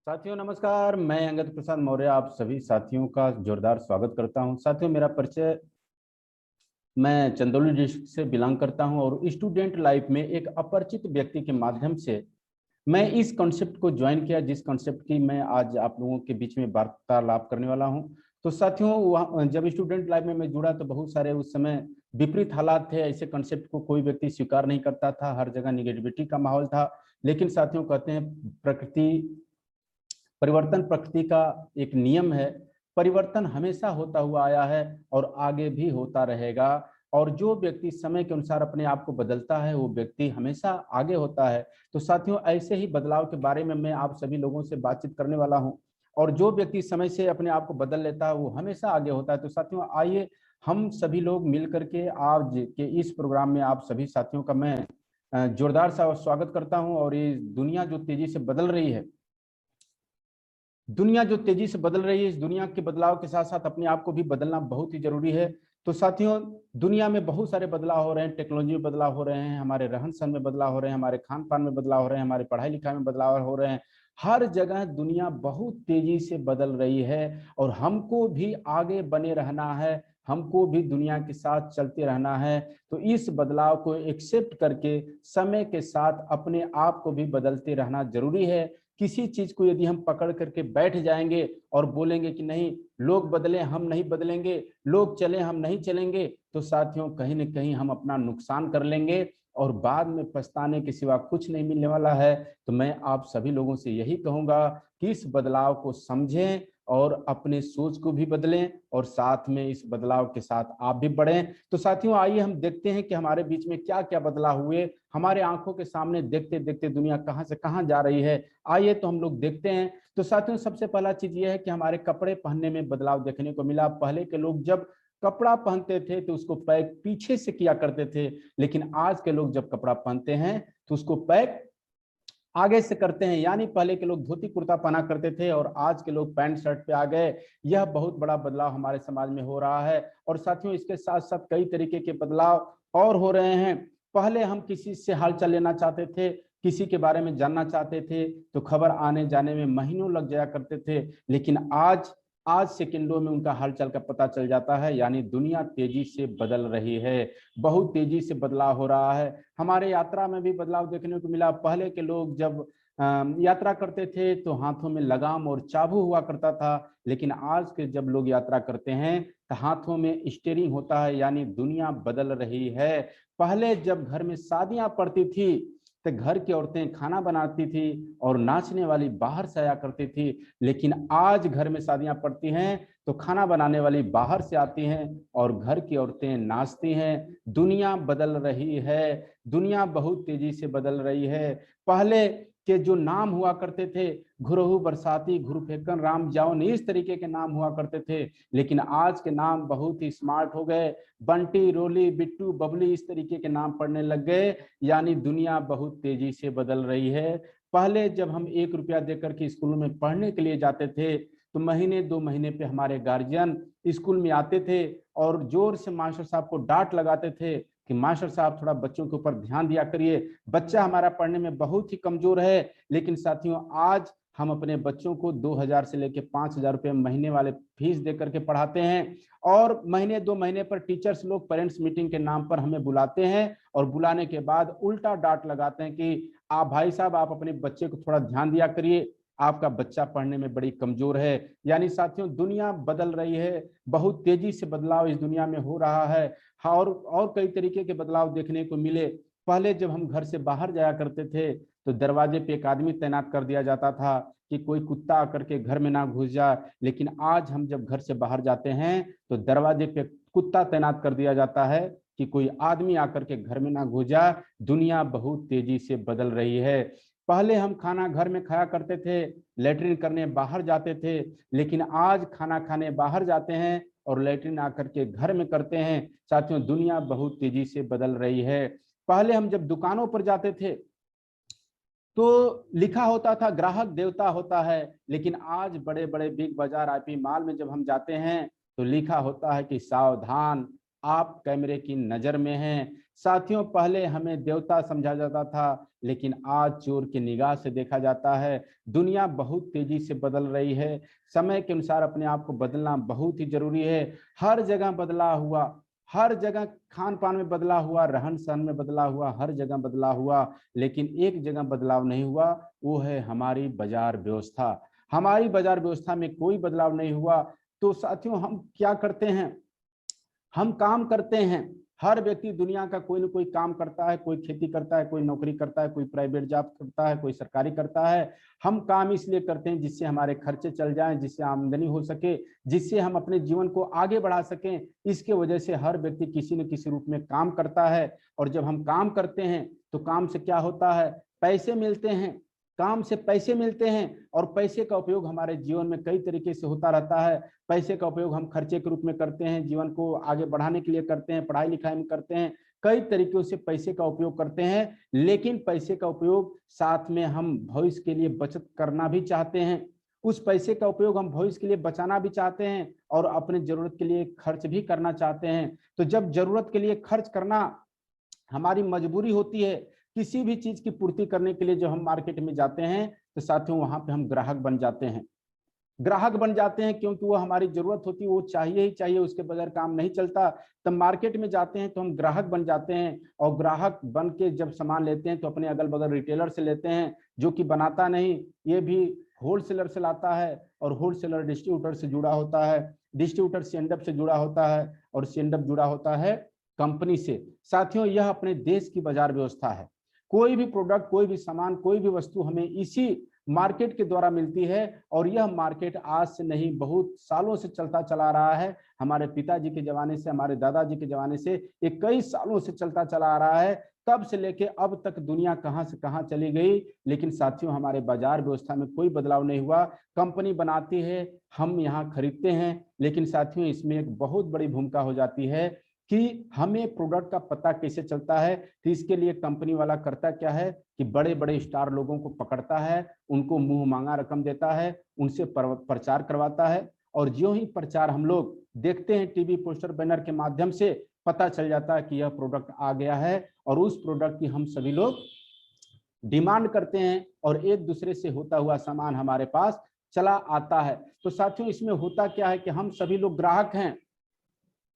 साथियों नमस्कार। मैं अंगद प्रसाद मौर्य आप सभी साथियों का जोरदार स्वागत करता हूं। साथियों मेरा परिचय, मैं चंदौली डिस्ट्रिक्ट से बिलोंग करता हूं और स्टूडेंट लाइफ में एक अपरिचित व्यक्ति के माध्यम से मैं इस कॉन्सेप्ट को ज्वाइन किया, जिस कॉन्सेप्ट की मैं आज आप लोगों के बीच में वार्तालाप करने वाला हूं। तो साथियों वहाँ जब स्टूडेंट लाइफ में मैं जुड़ा तो बहुत सारे उस समय विपरीत हालात थे। ऐसे कॉन्सेप्ट को कोई व्यक्ति स्वीकार नहीं करता था, हर जगह निगेटिविटी का माहौल था। लेकिन साथियों कहते हैं प्रकृति परिवर्तन प्रकृति का एक नियम है। परिवर्तन हमेशा होता हुआ आया है और आगे भी होता रहेगा। और जो व्यक्ति समय के अनुसार अपने आप को बदलता है वो व्यक्ति हमेशा आगे होता है। तो साथियों ऐसे ही बदलाव के बारे में मैं आप सभी लोगों से बातचीत करने वाला हूं। और जो व्यक्ति समय से अपने आप को बदल लेता है वो हमेशा आगे होता है। तो साथियों आइए हम सभी लोग मिल करके आज के इस प्रोग्राम में आप सभी साथियों का मैं जोरदार सा स्वागत करता हूं। और ये दुनिया जो तेजी से बदल रही है, दुनिया जो तेजी से बदल रही है, इस दुनिया के बदलाव के साथ साथ अपने आप को भी बदलना बहुत ही जरूरी है। तो साथियों दुनिया में बहुत सारे बदलाव हो रहे हैं, टेक्नोलॉजी में बदलाव हो रहे हैं, हमारे रहन सहन में बदलाव हो रहे हैं, हमारे खान पान में बदलाव हो रहे हैं, हमारे पढ़ाई लिखाई में बदलाव हो रहे हैं। हर जगह दुनिया बहुत तेजी से बदल रही है और हमको भी आगे बने रहना है, हमको भी दुनिया के साथ चलते रहना है। तो इस बदलाव को एक्सेप्ट करके समय के साथ अपने आप को भी बदलते रहना जरूरी है। किसी चीज को यदि हम पकड़ करके बैठ जाएंगे और बोलेंगे कि नहीं लोग बदले हम नहीं बदलेंगे, लोग चले हम नहीं चलेंगे, तो साथियों कहीं ना कहीं हम अपना नुकसान कर लेंगे और बाद में पछताने के सिवा कुछ नहीं मिलने वाला है। तो मैं आप सभी लोगों से यही कहूंगा कि इस बदलाव को समझें और अपने सोच को भी बदलें और साथ में इस बदलाव के साथ आप भी बढ़ें। तो साथियों आइए हम देखते हैं कि हमारे बीच में क्या क्या बदलाव हुए, हमारे आंखों के सामने देखते देखते दुनिया कहां से कहां जा रही है। आइए तो हम लोग देखते हैं। तो साथियों सबसे पहला चीज यह है कि हमारे कपड़े पहनने में बदलाव देखने को मिला। पहले के लोग जब कपड़ा पहनते थे तो उसको पैक पीछे से किया करते थे, लेकिन आज के लोग जब कपड़ा पहनते हैं तो उसको पैक आगे से करते हैं। यानी पहले के लोग धोती कुर्ता पहना करते थे और आज के लोग पैंट शर्ट पे आ गए। यह बहुत बड़ा बदलाव हमारे समाज में हो रहा है। और साथियों इसके साथ साथ कई तरीके के बदलाव और हो रहे हैं। पहले हम किसी से हालचाल लेना चाहते थे, किसी के बारे में जानना चाहते थे तो खबर आने जाने में महीनों लग जाया करते थे, लेकिन आज आज सेकंडों में उनका हालचाल का पता चल जाता है। यानी दुनिया तेजी से बदल रही है, बहुत तेजी से बदलाव हो रहा है। हमारे यात्रा में भी बदलाव देखने को मिला। पहले के लोग जब यात्रा करते थे तो हाथों में लगाम और चाबू हुआ करता था, लेकिन आज के जब लोग यात्रा करते हैं तो हाथों में स्टीयरिंग होता है। यानी दुनिया बदल रही है। पहले जब घर में शादियां पड़ती थी तो घर की औरतें खाना बनाती थी और नाचने वाली बाहर से आया करती थी, लेकिन आज घर में शादियां पड़ती हैं तो खाना बनाने वाली बाहर से आती हैं और घर की औरतें नाचती हैं। दुनिया बदल रही है, दुनिया बहुत तेजी से बदल रही है। पहले के जो नाम हुआ करते थे, घुरहु बरसाती घुर फेकन राम जाओ, इस तरीके के नाम हुआ करते थे, लेकिन आज के नाम बहुत ही स्मार्ट हो गए। बंटी रोली बिट्टू बबली इस तरीके के नाम पढ़ने लग गए। यानी दुनिया बहुत तेजी से बदल रही है। पहले जब हम 1 रुपया देकर के स्कूल में पढ़ने के लिए जाते थे तो महीने 2 महीने पे हमारे गार्जियन स्कूल में आते थे और जोर से मास्टर साहब को डांट लगाते थे कि मास्टर साहब थोड़ा बच्चों के ऊपर ध्यान दिया करिए, बच्चा हमारा पढ़ने में बहुत ही कमजोर है। लेकिन साथियों आज हम अपने बच्चों को 2,000 से लेकर 5,000 रुपये महीने वाले फीस दे करके पढ़ाते हैं और महीने 2 महीने पर टीचर्स लोग पेरेंट्स मीटिंग के नाम पर हमें बुलाते हैं और बुलाने के बाद उल्टा डांट लगाते हैं कि आप भाई साहब आप अपने बच्चे को थोड़ा ध्यान दिया करिए, आपका बच्चा पढ़ने में बड़ी कमजोर है। यानी साथियों दुनिया बदल रही है, बहुत तेजी से बदलाव इस दुनिया में हो रहा है। और कई तरीके के बदलाव देखने को मिले। पहले जब हम घर से बाहर जाया करते थे तो दरवाजे पे एक आदमी तैनात कर दिया जाता था कि कोई कुत्ता आकर के घर में ना घुस जाए, लेकिन आज हम जब घर से बाहर जाते हैं तो दरवाजे पे कुत्ता तैनात कर दिया जाता है कि कोई आदमी आकर के घर में ना घुस जाए। दुनिया बहुत तेजी से बदल रही है। पहले हम खाना घर में खाया करते थे, लेटरिन करने बाहर जाते थे, लेकिन आज खाना खाने बाहर जाते हैं और लेटरिन आकर के घर में करते हैं। साथियों दुनिया बहुत तेजी से बदल रही है। पहले हम जब दुकानों पर जाते थे तो लिखा होता था ग्राहक देवता होता है, लेकिन आज बड़े बड़े बिग बाजार आईपी मॉल में जब हम जाते हैं तो लिखा होता है कि सावधान आप कैमरे की नजर में हैं। साथियों, पहले हमें देवता समझा जाता था, लेकिन आज चोर की निगाह से देखा जाता है। दुनिया बहुत तेजी से बदल रही है। समय के अनुसार अपने आप को बदलना बहुत ही जरूरी है। हर जगह बदला हुआ, हर जगह खान पान में बदला हुआ, रहन सहन में बदला हुआ, हर जगह बदला हुआ, लेकिन एक जगह बदलाव नहीं हुआ, वो है हमारी बाजार व्यवस्था। हमारी बाजार व्यवस्था में कोई बदलाव नहीं हुआ। तो साथियों, हम क्या करते हैं? हम काम करते हैं। हर व्यक्ति दुनिया का कोई ना कोई काम करता है, कोई खेती करता है, कोई नौकरी करता है, कोई प्राइवेट जॉब करता है, कोई सरकारी करता है। हम काम इसलिए करते हैं जिससे हमारे खर्चे चल जाएं, जिससे आमदनी हो सके, जिससे हम अपने जीवन को आगे बढ़ा सकें। इसके वजह से हर व्यक्ति किसी न किसी रूप में काम करता है। और जब हम काम करते हैं तो काम से क्या होता है? पैसे मिलते हैं। काम से पैसे मिलते हैं और पैसे का उपयोग हमारे जीवन में कई तरीके से होता रहता है। पैसे का उपयोग हम खर्चे के रूप में करते हैं, जीवन को आगे बढ़ाने के लिए करते हैं, पढ़ाई लिखाई में करते हैं, कई तरीकों से पैसे का उपयोग करते हैं। लेकिन पैसे का उपयोग साथ में हम भविष्य के लिए बचत करना भी चाहते हैं। उस पैसे का उपयोग हम भविष्य के लिए बचाना भी चाहते हैं और अपने जरूरत के लिए खर्च भी करना चाहते हैं। तो जब जरूरत के लिए खर्च करना हमारी मजबूरी होती है, किसी भी चीज की पूर्ति करने के लिए जब हम मार्केट में जाते हैं तो साथियों वहां पे हम ग्राहक बन जाते हैं। ग्राहक बन जाते हैं क्योंकि वो हमारी जरूरत होती है, वो चाहिए ही चाहिए, उसके बगैर काम नहीं चलता। तब मार्केट में जाते हैं तो हम ग्राहक बन जाते हैं और ग्राहक बन के जब सामान लेते हैं तो अपने अगल बगल रिटेलर से लेते हैं, जो कि बनाता नहीं, ये भी होलसेलर से लाता है। और होलसेलर डिस्ट्रीब्यूटर से जुड़ा होता है, डिस्ट्रीब्यूटर सीएनडीएफ से जुड़ा होता है और सीएनडीएफ जुड़ा होता है कंपनी से। साथियों, यह अपने देश की बाजार व्यवस्था है। कोई भी प्रोडक्ट, कोई भी सामान, कोई भी वस्तु हमें इसी मार्केट के द्वारा मिलती है। और यह मार्केट आज से नहीं, बहुत सालों से चलता चला रहा है। हमारे पिताजी के जमाने से, हमारे दादाजी के जमाने से ये कई सालों से चलता चला आ रहा है। तब से लेके अब तक दुनिया कहां से कहां चली गई, लेकिन साथियों हमारे बाजार व्यवस्था में कोई बदलाव नहीं हुआ। कंपनी बनाती है, हम यहाँ खरीदते हैं, लेकिन साथियों इसमें एक बहुत बड़ी भूमिका हो जाती है कि हमें प्रोडक्ट का पता कैसे चलता है। तो इसके लिए कंपनी वाला करता क्या है कि बड़े बड़े स्टार लोगों को पकड़ता है, उनको मुंह मांगा रकम देता है, उनसे प्रचार करवाता है। और जो ही प्रचार हम लोग देखते हैं टीवी पोस्टर बैनर के माध्यम से, पता चल जाता है कि यह प्रोडक्ट आ गया है और उस प्रोडक्ट की हम सभी लोग डिमांड करते हैं और एक दूसरे से होता हुआ सामान हमारे पास चला आता है। तो साथियों इसमें होता क्या है कि हम सभी लोग ग्राहक हैं।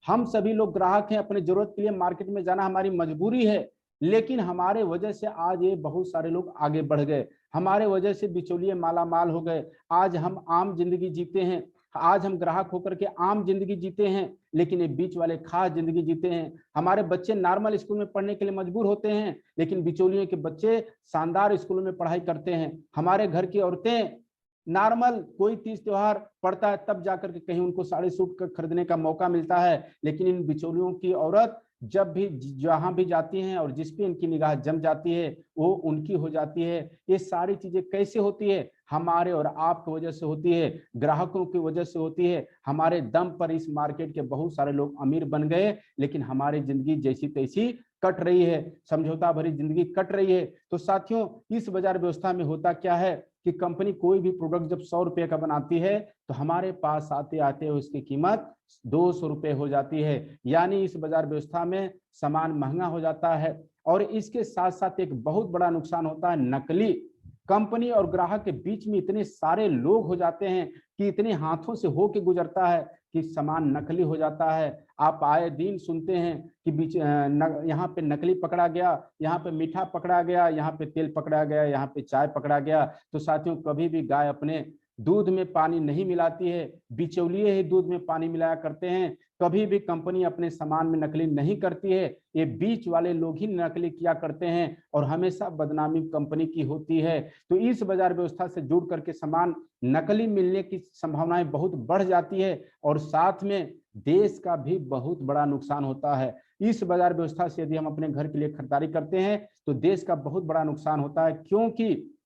हम सभी लोग ग्राहक हैं, अपने जरूरत के लिए मार्केट में जाना हमारी मजबूरी है। लेकिन हमारे वजह से आज ये बहुत सारे लोग आगे बढ़ गए, हमारे वजह से बिचौलिए माला माल हो गए। आज हम आम जिंदगी जीते हैं, आज हम ग्राहक होकर के आम जिंदगी जीते हैं, लेकिन ये बीच वाले खास जिंदगी जीते हैं। हमारे बच्चे नॉर्मल स्कूल में पढ़ने के लिए मजबूर होते हैं, लेकिन बिचौलियों के बच्चे शानदार स्कूलों में पढ़ाई करते हैं। हमारे घर की औरतें नॉर्मल कोई तीज त्योहार पड़ता है तब जाकर के कहीं उनको साड़ी सूट खरीदने का मौका मिलता है, लेकिन इन बिचौलियों की औरत जब भी जहां भी जाती हैं और जिस पे इनकी निगाह जम जाती है वो उनकी हो जाती है। ये सारी चीजें कैसे होती है? हमारे और आपकी वजह से होती है, ग्राहकों की वजह से होती है। हमारे दम पर इस मार्केट के बहुत सारे लोग अमीर बन गए, लेकिन हमारी जिंदगी जैसी तैसी कट रही है, समझौता भरी जिंदगी कट रही है। तो साथियों इस बाजार व्यवस्था में होता क्या है कि कंपनी कोई भी प्रोडक्ट जब 100 रुपए का बनाती है तो हमारे पास आते आते उसकी कीमत 200 रुपए हो जाती है। यानी इस बाजार व्यवस्था में सामान महंगा हो जाता है। और इसके साथ साथ एक बहुत बड़ा नुकसान होता है नकली। कंपनी और ग्राहक के बीच में इतने सारे लोग हो जाते हैं कि इतने हाथों से होके गुजरता है कि सामान नकली हो जाता है। आप आए दिन सुनते हैं कि बीच यहाँ पे नकली पकड़ा गया, यहाँ पे मीठा पकड़ा गया, यहाँ पे तेल पकड़ा गया, यहाँ पे चाय पकड़ा गया। तो साथियों कभी भी गाय अपने दूध में पानी नहीं मिलाती है, बिचौलिए ही दूध में पानी मिलाया करते हैं। कभी भी कंपनी अपने सामान में नकली नहीं करती है, ये बीच वाले लोग ही नकली किया करते हैं और हमेशा बदनामी कंपनी की होती है। तो इस बाजार व्यवस्था से जुड़ करके सामान नकली मिलने की संभावनाएं बहुत बढ़ जाती है और साथ में देश का भी बहुत बड़ा नुकसान होता है। इस बाजार व्यवस्था से यदि हम अपने घर के लिए खरीदारी करते हैं तो देश का बहुत बड़ा नुकसान होता है, क्योंकि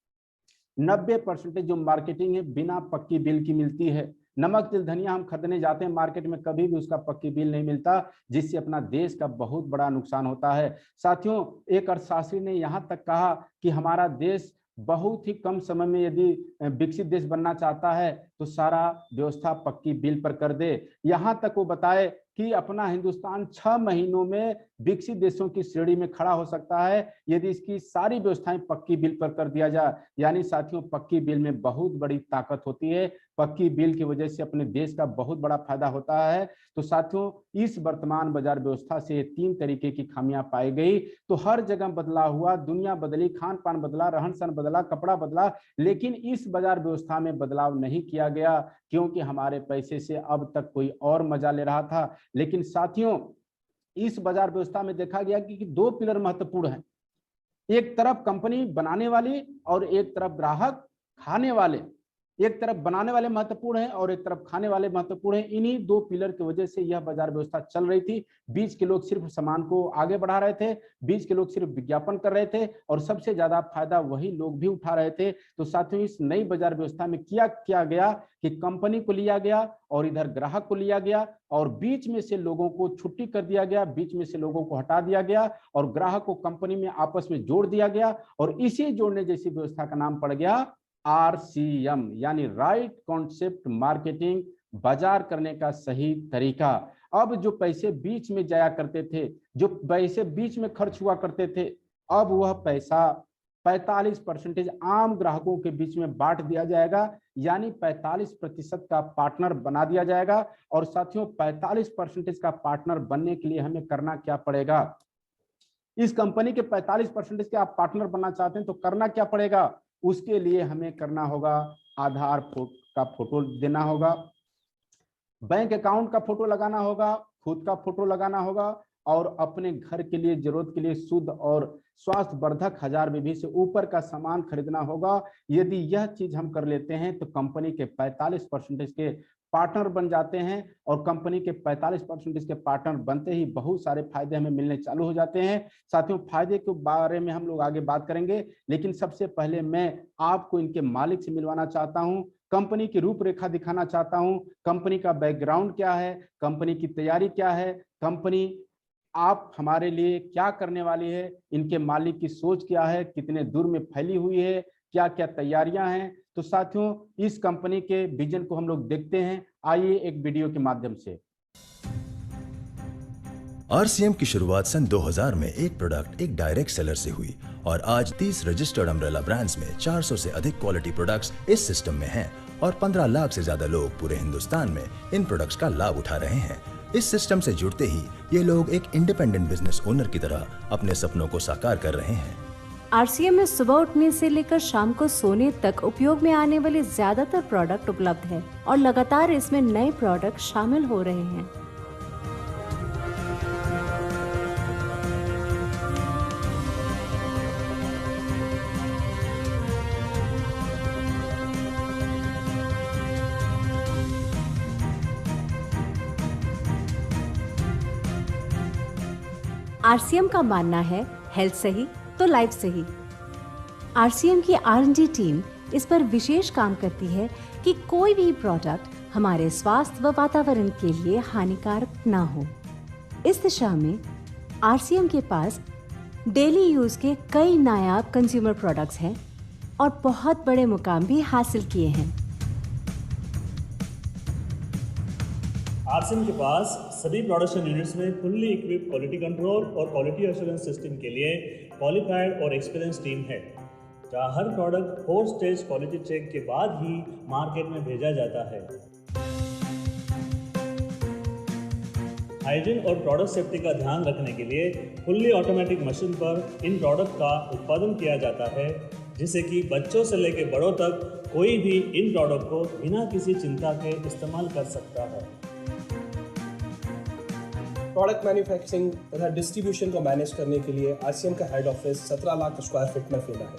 90% जो मार्केटिंग है बिना पक्की बिल की मिलती है। नमक तेल धनिया हम खरीदने जाते हैं मार्केट में, कभी भी उसका पक्की बिल नहीं मिलता, जिससे अपना देश का बहुत बड़ा नुकसान होता है। साथियों एक अर्थशास्त्री ने यहाँ तक कहा कि हमारा देश बहुत ही कम समय में यदि विकसित देश बनना चाहता है तो सारा व्यवस्था पक्की बिल पर कर दे। यहाँ तक वो बताए कि अपना हिंदुस्तान 6 महीनों में विकसित देशों की श्रेणी में खड़ा हो सकता है यदि इसकी सारी व्यवस्थाएं पक्की बिल पर कर दिया जाए। यानी साथियों, पक्की बिल में बहुत बड़ी ताकत होती है। पक्की बिल की वजह से अपने देश का बहुत बड़ा फायदा होता है। तो साथियों, इस वर्तमान बाजार व्यवस्था से 3 तरीके की खामियां पाई गई। तो हर जगह बदलाव हुआ, दुनिया बदली, खान पान बदला, रहन सहन बदला, कपड़ा बदला, लेकिन इस बाजार व्यवस्था में बदलाव नहीं किया गया, क्योंकि हमारे पैसे से अब तक कोई और मजा ले रहा था। लेकिन साथियों, इस बाजार व्यवस्था में देखा गया कि 2 पिलर महत्वपूर्ण हैं। एक तरफ कंपनी बनाने वाली और एक तरफ ग्राहक खाने वाले। एक तरफ बनाने वाले महत्वपूर्ण हैं और एक तरफ खाने वाले महत्वपूर्ण हैं। इन्हीं 2 पिलर की वजह से यह बाजार व्यवस्था चल रही थी। बीच के लोग सिर्फ सामान को आगे बढ़ा रहे थे, बीच के लोग सिर्फ विज्ञापन कर रहे थे और सबसे ज्यादा फायदा वही लोग भी उठा रहे थे। तो साथियों, इस नई बाजार व्यवस्था में किया गया कि कंपनी को लिया गया और इधर ग्राहक को लिया गया और बीच में से लोगों को छुट्टी कर दिया गया, बीच में से लोगों को हटा दिया गया और ग्राहक को कंपनी में आपस में जोड़ दिया गया। और इसी जोड़ने जैसी व्यवस्था का नाम पड़ गया RCM, यानी राइट कॉन्सेप्ट मार्केटिंग, बाजार करने का सही तरीका। अब जो पैसे बीच में जाया करते थे, जो पैसे बीच में खर्च हुआ करते थे, अब वह पैसा 45% आम ग्राहकों के बीच में बांट दिया जाएगा, यानी 45% का पार्टनर बना दिया जाएगा। और साथियों, 45% का पार्टनर बनने के लिए हमें करना क्या पड़ेगा? इस कंपनी के 45% के आप पार्टनर बनना चाहते हैं तो करना क्या पड़ेगा? उसके लिए हमें करना होगा, आधार का फोटो देना होगा, बैंक अकाउंट का फोटो लगाना होगा, खुद का फोटो लगाना होगा और अपने घर के लिए, जरूरत के लिए शुद्ध और स्वास्थ्य वर्धक 1000 बीबी से ऊपर का सामान खरीदना होगा। यदि यह चीज हम कर लेते हैं तो कंपनी के 45% के पार्टनर बन जाते हैं और कंपनी के 45% के पार्टनर बनते ही बहुत सारे फायदे हमें मिलने चालू हो जाते हैं। साथियों, फायदे के बारे में हम लोग आगे बात करेंगे, लेकिन सबसे पहले मैं आपको इनके मालिक से मिलवाना चाहता हूं, कंपनी की रूपरेखा दिखाना चाहता हूं, कंपनी का बैकग्राउंड क्या है, कंपनी की तैयारी क्या है, कंपनी आप हमारे लिए क्या करने वाली है, इनके मालिक की सोच क्या है, कितने दूर में फैली हुई है, क्या क्या तैयारियां हैं। तो साथियों, इस कंपनी के विजन को हम लोग देखते हैं, आइए एक वीडियो के माध्यम से। RCM की शुरुआत सन 2000 में एक प्रोडक्ट एक डायरेक्ट सेलर से हुई और आज 30 रजिस्टर्ड अम्ब्रेला ब्रांड्स में 400 से अधिक क्वालिटी प्रोडक्ट्स इस सिस्टम में हैं और 15 लाख से ज्यादा लोग पूरे हिंदुस्तान में इन प्रोडक्ट्स का लाभ उठा रहे हैं। इस सिस्टम से जुड़ते ही ये लोग एक इंडिपेंडेंट बिजनेस ओनर की तरह अपने सपनों को साकार कर रहे हैं। RCM में सुबह उठने से लेकर शाम को सोने तक उपयोग में आने वाले ज्यादातर प्रोडक्ट उपलब्ध है और लगातार इसमें नए प्रोडक्ट शामिल हो रहे हैं। RCM का मानना है, हेल्थ सही तो लाइफ सही। RCM की R&D टीम इस पर विशेष काम करती है कि कोई भी प्रोडक्ट हमारे स्वास्थ्य व वातावरण के लिए हानिकारक ना हो। इस दिशा में RCM के पास डेली यूज के कई नायाब कंज्यूमर प्रोडक्ट्स हैं और बहुत बड़े मुकाम भी हासिल किए हैं। RCM के पास सभी प्रोडक्शन यूनिट्स में फुल्ली इक्विप्ड क्वालिटी कंट्रोल और क्वालिटी एश्योरेंस सिस्टम के लिए क्वालिफाइड और एक्सपीरियंस टीम है, जहां हर प्रोडक्ट 4 स्टेज क्वालिटी चेक के बाद ही मार्केट में भेजा जाता है। हाइजीन और प्रोडक्ट सेफ्टी का ध्यान रखने के लिए फुल्ली ऑटोमेटिक मशीन पर इन प्रोडक्ट का उत्पादन किया जाता है, जिससे कि बच्चों से लेकर बड़ों तक कोई भी इन प्रोडक्ट को बिना किसी चिंता के इस्तेमाल कर सकता है। प्रोडक्ट मैन्युफैक्चरिंग तथा डिस्ट्रीब्यूशन को मैनेज करने के लिए RCM का head office 17 lakh square feet में फैला है।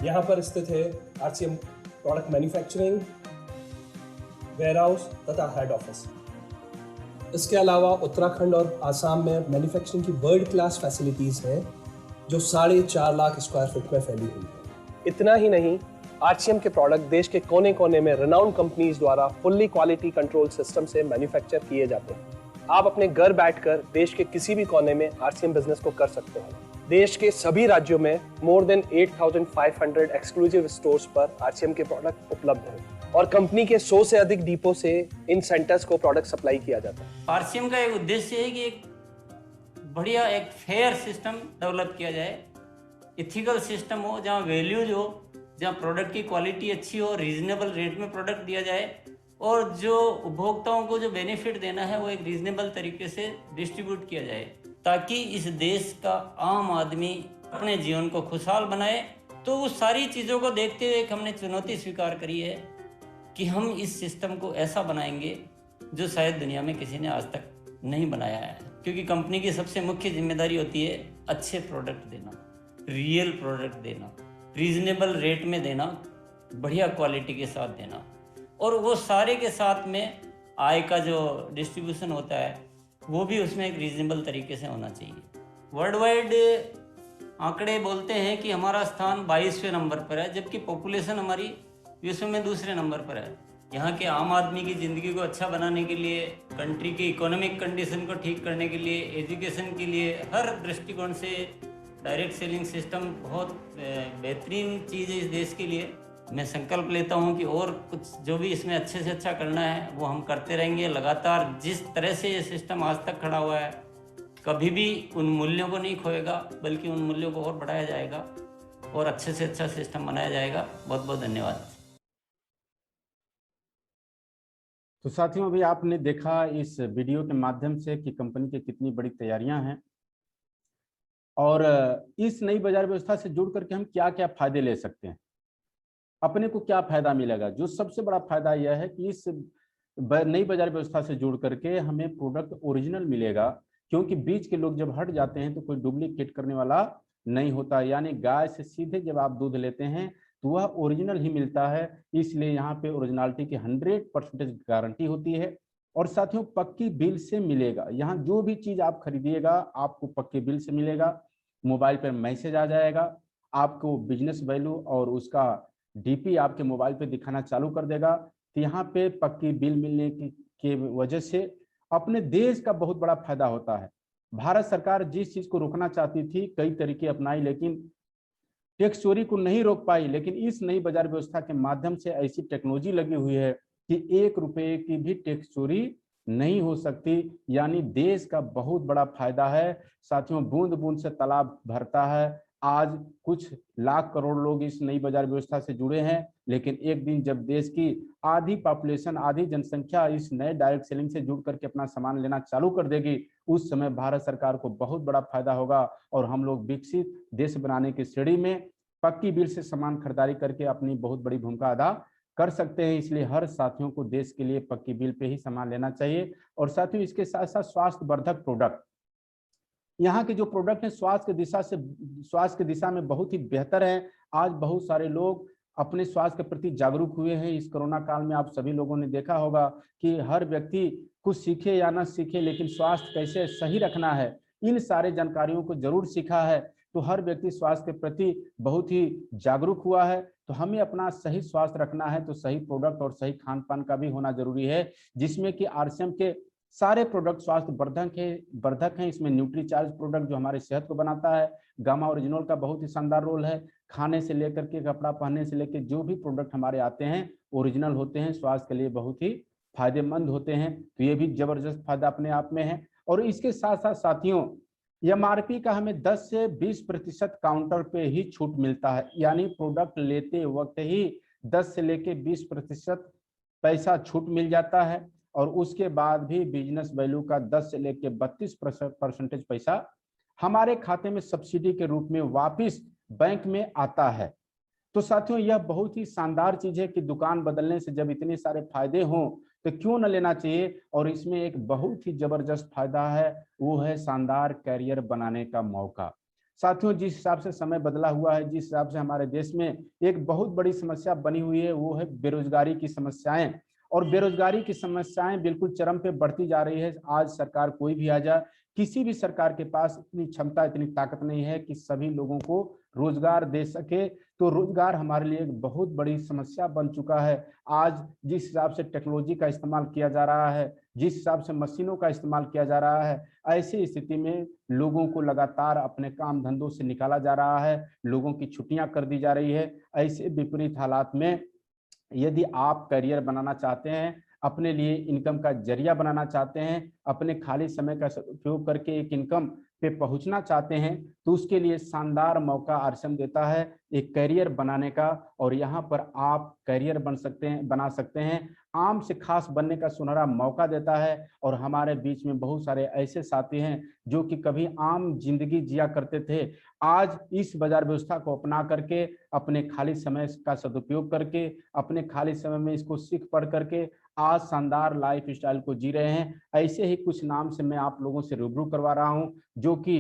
यहाँ पर स्थित है RCM प्रोडक्ट मैन्युफैक्चरिंग, वेयरहाउस तथा हेड ऑफिस। इसके अलावा उत्तराखंड और आसाम में मैन्युफैक्चरिंग की वर्ल्ड क्लास फैसिलिटीज़ हैं, जो 4.5 लाख स्क्वायर फीट में फैली हुई है। इतना ही नहीं, RCM के प्रोडक्ट देश के कोने कोने में रेनाउंड कंपनीज द्वारा फुल्ली क्वालिटी कंट्रोल सिस्टम से मैन्युफैक्चर किए जाते हैं। आप अपने घर बैठकर देश के किसी भी कोने में RCM बिजनेस को कर सकते हैं। देश के सभी राज्यों में मोर देन 8,500 एक्सक्लूसिव स्टोर्स पर आरसीएम के प्रोडक्ट उपलब्ध हैं और कंपनी के 100 से अधिक डिपो से इन सेंटर्स को प्रोडक्ट सप्लाई किया जाता है। आरसीएम का एक उद्देश्य है कि एक बढ़िया एक फेयर सिस्टम डेवलप किया जाए, इथिकल सिस्टम हो, जहाँ वैल्यूज हो, जहाँ प्रोडक्ट की क्वालिटी अच्छी हो, रीजनेबल रेट में प्रोडक्ट दिया जाए और जो उपभोक्ताओं को जो बेनिफिट देना है वो एक रीजनेबल तरीके से डिस्ट्रीब्यूट किया जाए, ताकि इस देश का आम आदमी अपने जीवन को खुशहाल बनाए। तो उस सारी चीज़ों को देखते हुए एक हमने चुनौती स्वीकार करी है कि हम इस सिस्टम को ऐसा बनाएंगे जो शायद दुनिया में किसी ने आज तक नहीं बनाया है, क्योंकि कंपनी की सबसे मुख्य जिम्मेदारी होती है अच्छे प्रोडक्ट देना, रियल प्रोडक्ट देना, रीजनेबल रेट में देना, बढ़िया क्वालिटी के साथ देना, और वो सारे के साथ में आय का जो डिस्ट्रीब्यूशन होता है वो भी उसमें एक रीजनेबल तरीके से होना चाहिए। वर्ल्ड वाइड आंकड़े बोलते हैं कि हमारा स्थान 22वें नंबर पर है, जबकि पॉपुलेशन हमारी विश्व में दूसरे नंबर पर है। यहाँ के आम आदमी की ज़िंदगी को अच्छा बनाने के लिए, कंट्री की इकोनॉमिक कंडीशन को ठीक करने के लिए, एजुकेशन के लिए, हर दृष्टिकोण से डायरेक्ट सेलिंग सिस्टम बहुत बेहतरीन चीज़ है इस देश के लिए। मैं संकल्प लेता हूं कि और कुछ जो भी इसमें अच्छे से अच्छा करना है वो हम करते रहेंगे लगातार। जिस तरह से ये सिस्टम आज तक खड़ा हुआ है, कभी भी उन मूल्यों को नहीं खोएगा, बल्कि उन मूल्यों को और बढ़ाया जाएगा और अच्छे से अच्छा सिस्टम बनाया जाएगा। बहुत बहुत धन्यवाद। तो साथियों, अभी आपने देखा इस वीडियो के माध्यम से कि कंपनी की कितनी बड़ी तैयारियां हैं और इस नई बाजार व्यवस्था से जुड़ करके हम क्या क्या फायदे ले सकते हैं, अपने को क्या फायदा मिलेगा। जो सबसे बड़ा फायदा यह है कि इस नई बाजार व्यवस्था से जुड़ करके हमें प्रोडक्ट ओरिजिनल मिलेगा, क्योंकि बीच के लोग जब हट जाते हैं तो कोई डुप्लीकेट करने वाला नहीं होता। यानी गाय से सीधे जब आप दूध लेते हैं तो वह ओरिजिनल ही मिलता है, इसलिए यहाँ पे ओरिजिनलिटी की 100% गारंटी होती है। और साथियों, पक्की बिल से मिलेगा। यहाँ जो भी चीज आप खरीदिएगा आपको पक्के बिल से मिलेगा, मोबाइल पर मैसेज आ जाएगा, आपको बिजनेस वैल्यू और उसका डीपी आपके मोबाइल पे दिखाना चालू कर देगा। तो यहाँ पे पक्की बिल मिलने की वजह से अपने देश का बहुत बड़ा फायदा होता है। भारत सरकार जिस चीज को रोकना चाहती थी कई तरीके अपनाई, लेकिन टैक्स चोरी को नहीं रोक पाई। लेकिन इस नई बाजार व्यवस्था के माध्यम से ऐसी टेक्नोलॉजी लगी हुई है कि 1 रुपए की भी टैक्स चोरी नहीं हो सकती। यानी देश का बहुत बड़ा फायदा है। साथियों, बूंद बूंद से तालाब भरता है। आज कुछ लाख करोड़ लोग इस नई बाजार व्यवस्था से जुड़े हैं, लेकिन एक दिन जब देश की आधी पॉपुलेशन, आधी जनसंख्या इस नए डायरेक्ट सेलिंग से जुड़ करके अपना सामान लेना चालू कर देगी, उस समय भारत सरकार को बहुत बड़ा फायदा होगा और हम लोग विकसित देश बनाने की श्रेणी में पक्की बिल से सामान खरीदारी करके अपनी बहुत बड़ी भूमिका अदा कर सकते हैं। इसलिए हर साथियों को देश के लिए पक्की बिल पे ही सामान लेना चाहिए। और साथियों, इसके साथ साथ स्वास्थ्य वर्धक प्रोडक्ट, यहाँ के जो प्रोडक्ट हैं स्वास्थ्य की दिशा में बहुत ही बेहतर है। आज बहुत सारे लोग अपने स्वास्थ्य के प्रति जागरूक हुए हैं। इस कोरोना काल में आप सभी लोगों ने देखा होगा कि हर व्यक्ति कुछ सीखे या ना सीखे, लेकिन स्वास्थ्य कैसे सही रखना है, इन सारे जानकारियों को जरूर सीखा है। तो हर व्यक्ति स्वास्थ्य के प्रति बहुत ही जागरूक हुआ है। तो हमें अपना सही स्वास्थ्य रखना है तो सही प्रोडक्ट और सही खान पान का भी होना जरूरी है, जिसमें कि आरसीएम के सारे प्रोडक्ट स्वास्थ्य वर्धक हैं। इसमें न्यूट्रीचार्ज प्रोडक्ट जो हमारी सेहत को बनाता है, गामा ओरिजिनल का बहुत ही शानदार रोल है। खाने से लेकर के कपड़ा पहनने से लेकर जो भी प्रोडक्ट हमारे आते हैं ओरिजिनल होते हैं, स्वास्थ्य के लिए बहुत ही फायदेमंद होते हैं। तो ये भी जबरदस्त फायदा अपने आप में है। और इसके साथ साथ साथियों, एमआरपी का हमें 10 से 20% काउंटर पे ही छूट मिलता है। यानी प्रोडक्ट लेते वक्त ही 10 से लेके 20% पैसा छूट मिल जाता है और उसके बाद भी बिजनेस वैल्यू का 10 से लेके 32% पैसा हमारे खाते में सब्सिडी के रूप में वापस बैंक में आता है। तो साथियों, यह बहुत ही शानदार चीज है कि दुकान बदलने से जब इतने सारे फायदे हों तो क्यों न लेना चाहिए। और इसमें एक बहुत ही जबरदस्त फायदा है, वो है शानदार कैरियर बनाने का मौका। साथियों, जिस हिसाब से समय बदला हुआ है, जिस हिसाब से हमारे देश में एक बहुत बड़ी समस्या बनी हुई है, वो है बेरोजगारी की समस्याएं। और बेरोजगारी की समस्याएं बिल्कुल चरम पे बढ़ती जा रही है। आज सरकार कोई भी आ जाए, किसी भी सरकार के पास इतनी क्षमता, इतनी ताकत नहीं है कि सभी लोगों को रोजगार दे सके, तो रोजगार हमारे लिए एक बहुत बड़ी समस्या बन चुका है। आज जिस हिसाब से टेक्नोलॉजी का इस्तेमाल किया जा रहा है, जिस हिसाब से मशीनों का इस्तेमाल किया जा रहा है, ऐसी स्थिति में लोगों को लगातार अपने काम धंधों से निकाला जा रहा है, लोगों की छुट्टियां कर दी जा रही है। ऐसे विपरीत हालात में यदि आप करियर बनाना चाहते हैं, अपने लिए इनकम का जरिया बनाना चाहते हैं, अपने खाली समय का उपयोग करके एक इनकम पे पहुंचना चाहते हैं, तो उसके लिए शानदार मौका आरसीएम देता है एक करियर बनाने का। और यहाँ पर आप करियर बना सकते हैं, आम से खास बनने का सुनहरा मौका देता है। और हमारे बीच में बहुत सारे ऐसे साथी हैं जो कि कभी आम जिंदगी जिया करते थे, आज इस बाजार व्यवस्था को अपना करके अपने खाली समय का सदुपयोग करके, अपने खाली समय में इसको सीख पढ़ करके आज शानदार लाइफ स्टाइल को जी रहे हैं। ऐसे ही कुछ नाम से मैं आप लोगों से रूबरू करवा रहा हूं, जो कि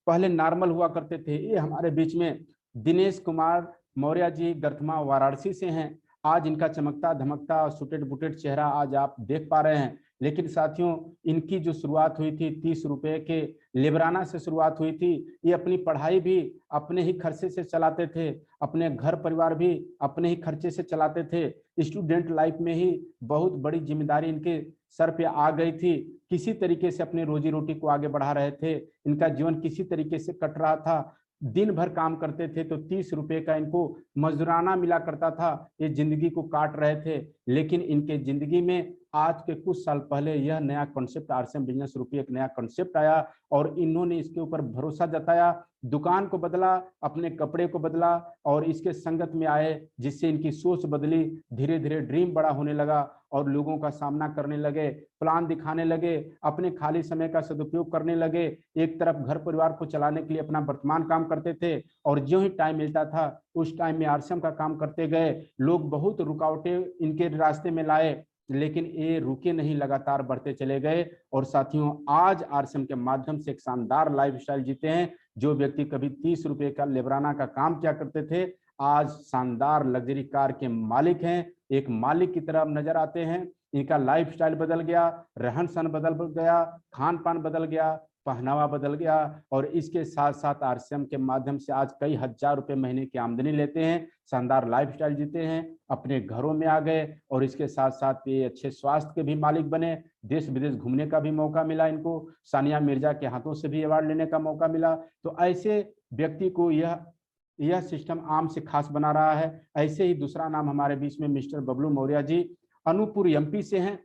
पहले नॉर्मल हुआ करते थे। ये हमारे बीच में दिनेश कुमार मौर्य जी गर्थमा वाराणसी से हैं। आज इनका चमकता धमकता सुटेड बुटेड चेहरा आज आप देख पा रहे हैं। लेकिन साथियों, इनकी जो शुरुआत हुई थी 30 रुपए के लेबराना से शुरुआत हुई थी। ये अपनी पढ़ाई भी अपने ही खर्चे से चलाते थे, अपने घर परिवार भी अपने ही खर्चे से चलाते थे। स्टूडेंट लाइफ में ही बहुत बड़ी जिम्मेदारी इनके सर पे आ गई थी। किसी तरीके से अपने रोजी रोटी को आगे बढ़ा रहे थे, इनका जीवन किसी तरीके से कट रहा था। दिन भर काम करते थे तो 30 रुपए का इनको मजदूराना मिला करता था, ये जिंदगी को काट रहे थे। लेकिन इनके जिंदगी में आज के कुछ साल पहले यह नया कॉन्सेप्ट आरसीएम बिजनेस रूपी एक नया कॉन्सेप्ट आया और इन्होंने इसके ऊपर भरोसा जताया, दुकान को बदला, अपने कपड़े को बदला और इसके संगत में आए, जिससे इनकी सोच बदली। धीरे धीरे ड्रीम बड़ा होने लगा और लोगों का सामना करने लगे, प्लान दिखाने लगे, अपने खाली समय का सदुपयोग करने लगे। एक तरफ घर परिवार को चलाने के लिए अपना वर्तमान काम करते थे और जो ही टाइम मिलता था उस टाइम में आरसीएम का काम करते गए। लोग बहुत रुकावटें इनके रास्ते में लाए, लेकिन ये रुके नहीं, लगातार बढ़ते चले गए। और साथियों, आज आरसीएम के माध्यम से एक शानदार लाइफस्टाइल जीते हैं। जो व्यक्ति कभी 30 रुपए का लेबराना का काम किया करते थे, आज शानदार लग्जरी कार के मालिक हैं, एक मालिक की तरह नजर आते हैं। इनका लाइफस्टाइल बदल गया, रहन सहन बदल गया, खान पान बदल गया, पहनावा बदल गया। और इसके साथ साथ आरसीएम के माध्यम से आज कई हजार रुपए महीने की आमदनी लेते हैं, शानदार लाइफस्टाइल जीते हैं, अपने घरों में आ गए। और इसके साथ साथ ये अच्छे स्वास्थ्य के भी मालिक बने, देश विदेश घूमने का भी मौका मिला इनको, सानिया मिर्जा के हाथों से भी अवार्ड लेने का मौका मिला। तो ऐसे व्यक्ति को यह सिस्टम आम से खास बना रहा है। ऐसे ही दूसरा नाम हमारे बीच में मिस्टर बबलू मौर्य जी अनूपपुर एमपी से हैं।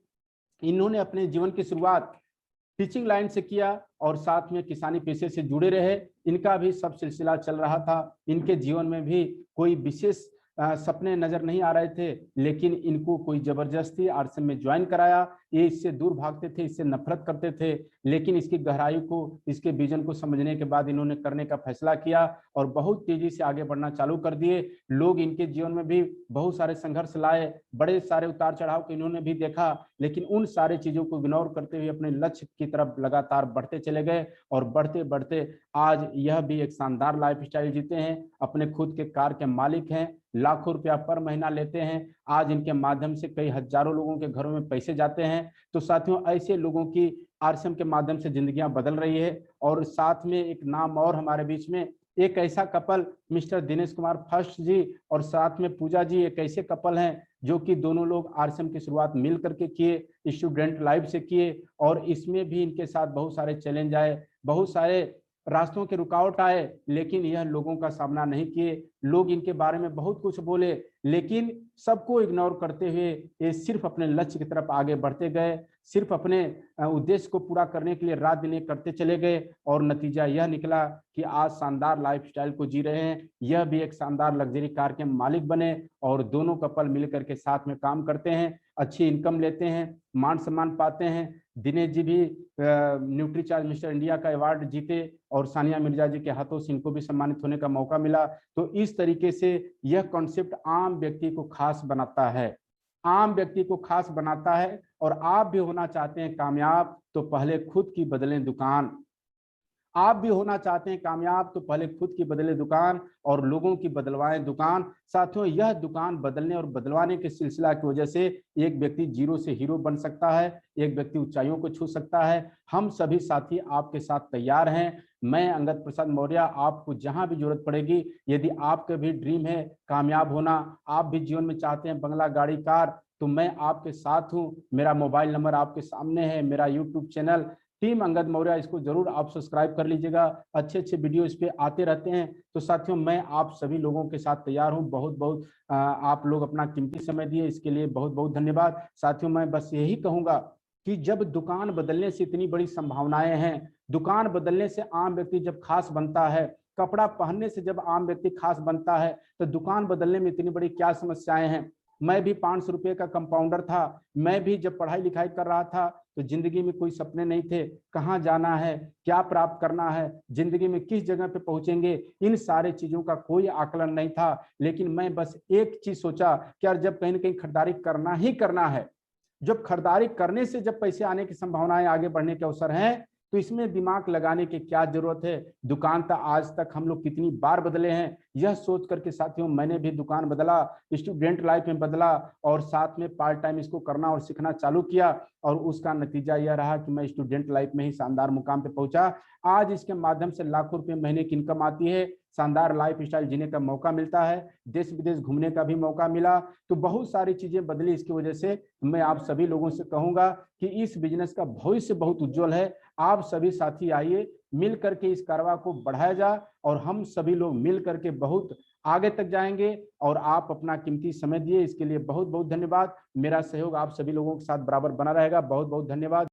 इन्होंने अपने जीवन की शुरुआत टीचिंग लाइन से किया और साथ में किसानी पेशे से जुड़े रहे। इनका भी सब सिलसिला चल रहा था। इनके जीवन में भी कोई विशेष सपने नजर नहीं आ रहे थे, लेकिन इनको कोई जबरदस्ती आरसीएम में ज्वाइन कराया। ये इससे दूर भागते थे, इससे नफरत करते थे, लेकिन इसकी गहराई को, इसके विजन को समझने के बाद इन्होंने करने का फैसला किया और बहुत तेजी से आगे बढ़ना चालू कर दिए। लोग इनके जीवन में भी बहुत सारे संघर्ष लाए, बड़े सारे उतार चढ़ाव को इन्होंने भी देखा, लेकिन उन सारे चीजों को इग्नोर करते हुए अपने लक्ष्य की तरफ लगातार बढ़ते चले गए। और बढ़ते बढ़ते आज यह भी एक शानदार लाइफस्टाइल जीते हैं, अपने खुद के कार के मालिक हैं, लाखों रुपया पर महीना लेते हैं। आज इनके माध्यम से कई हजारों लोगों के घरों में पैसे जाते हैं। तो साथियों, ऐसे लोगों की आरसीएम के माध्यम से जिंदगियां बदल रही है। और साथ में एक नाम और हमारे बीच में, एक ऐसा couple mister Dinesh Kumar first ji और साथ में पूजा जी, एक ऐसे कपल हैं जो कि दोनों लोग आरसीएम की शुरुआत मिल करके किए, स्टूडेंट लाइफ से किए। और इसमें भी इनके साथ बहुत सारे चैलेंज आए, बहुत सारे रास्तों के रुकावट आए, लेकिन यह लोगों का सामना नहीं किए। लोग इनके बारे में बहुत कुछ बोले, लेकिन सबको इग्नोर करते हुए ये सिर्फ अपने लक्ष्य की तरफ आगे बढ़ते गए, सिर्फ अपने उद्देश्य को पूरा करने के लिए रात दिन करते चले गए। और नतीजा यह निकला कि आज शानदार लाइफस्टाइल को जी रहे हैं। यह भी एक शानदार लग्जरी कार के मालिक बने और दोनों कपल मिलकर के साथ में काम करते हैं, अच्छी इनकम लेते हैं, मान सम्मान पाते हैं। दिनेश जी भी न्यूट्रीचार्ज मिस्टर इंडिया का अवार्ड जीते और सानिया मिर्जा जी के हाथों से इनको भी सम्मानित होने का मौका मिला। तो इस तरीके से यह कॉन्सेप्ट आम व्यक्ति को खास बनाता है, आम व्यक्ति को खास बनाता है। और आप भी होना चाहते हैं कामयाब, तो पहले खुद की बदलें दुकान। आप भी होना चाहते हैं कामयाब, तो पहले खुद की बदले दुकान और लोगों की बदलवाएं दुकान। साथियों, यह दुकान बदलने और बदलवाने के सिलसिला की वजह से एक व्यक्ति जीरो से हीरो बन सकता है, एक व्यक्ति ऊंचाइयों को छू सकता है। हम सभी साथी आपके साथ तैयार हैं। मैं अंगद प्रसाद मौर्य, आपको जहां भी जरूरत पड़ेगी, यदि आपका भी ड्रीम है कामयाब होना, आप भी जीवन में चाहते हैं बंगला, गाड़ी, कार, तो मैं आपके साथ हूं। मेरा मोबाइल नंबर आपके सामने है, मेरा YouTube channel team Angad Maurya, इसको जरूर आप सब्सक्राइब कर लीजिएगा। अच्छे अच्छे वीडियो इस पे आते रहते हैं। तो साथियों, मैं आप सभी लोगों के साथ तैयार हूं। बहुत बहुत आप लोग अपना कीमती समय दिए, इसके लिए बहुत बहुत धन्यवाद। साथियों, मैं बस यही कहूंगा कि जब दुकान बदलने से इतनी बड़ी संभावनाएं हैं, दुकान बदलने से आम व्यक्ति जब खास बनता है, कपड़ा पहनने से जब आम व्यक्ति खास बनता है, तो दुकान बदलने में इतनी बड़ी क्या समस्याएं हैं। मैं भी 500 रुपये का कंपाउंडर था। मैं भी जब पढ़ाई लिखाई कर रहा था तो जिंदगी में कोई सपने नहीं थे, कहाँ जाना है, क्या प्राप्त करना है, जिंदगी में किस जगह पे पहुंचेंगे, इन सारे चीजों का कोई आकलन नहीं था। लेकिन मैं बस एक चीज सोचा कि यार जब कहीं ना कहीं खरीदारी करना ही करना है, जब खरीदारी करने से जब पैसे आने की संभावनाएं, आगे बढ़ने के अवसर हैं, तो इसमें दिमाग लगाने की क्या जरूरत है। दुकान तो आज तक हम लोग कितनी बार बदले हैं, यह सोच करके साथियों मैंने भी दुकान बदला, स्टूडेंट लाइफ में बदला और साथ में पार्ट टाइम इसको करना और सीखना चालू किया, और उसका नतीजा यह रहा कि मैं स्टूडेंट लाइफ में ही शानदार मुकाम पे पहुंचा। आज इसके माध्यम से लाखों रुपए महीने की इनकम आती है, शानदार लाइफ स्टाइल जीने का मौका मिलता है, देश विदेश घूमने का भी मौका मिला। तो बहुत सारी चीजें बदली इसकी वजह से। मैं आप सभी लोगों से कहूंगा कि इस बिजनेस का भविष्य बहुत उज्जवल है। आप सभी साथी आइए, मिल करके इस कारवा को बढ़ाया जाए और हम सभी लोग मिल करके बहुत आगे तक जाएंगे। और आप अपना कीमती समय दिए, इसके लिए बहुत बहुत धन्यवाद। मेरा सहयोग आप सभी लोगों के साथ बराबर बना रहेगा। बहुत बहुत धन्यवाद।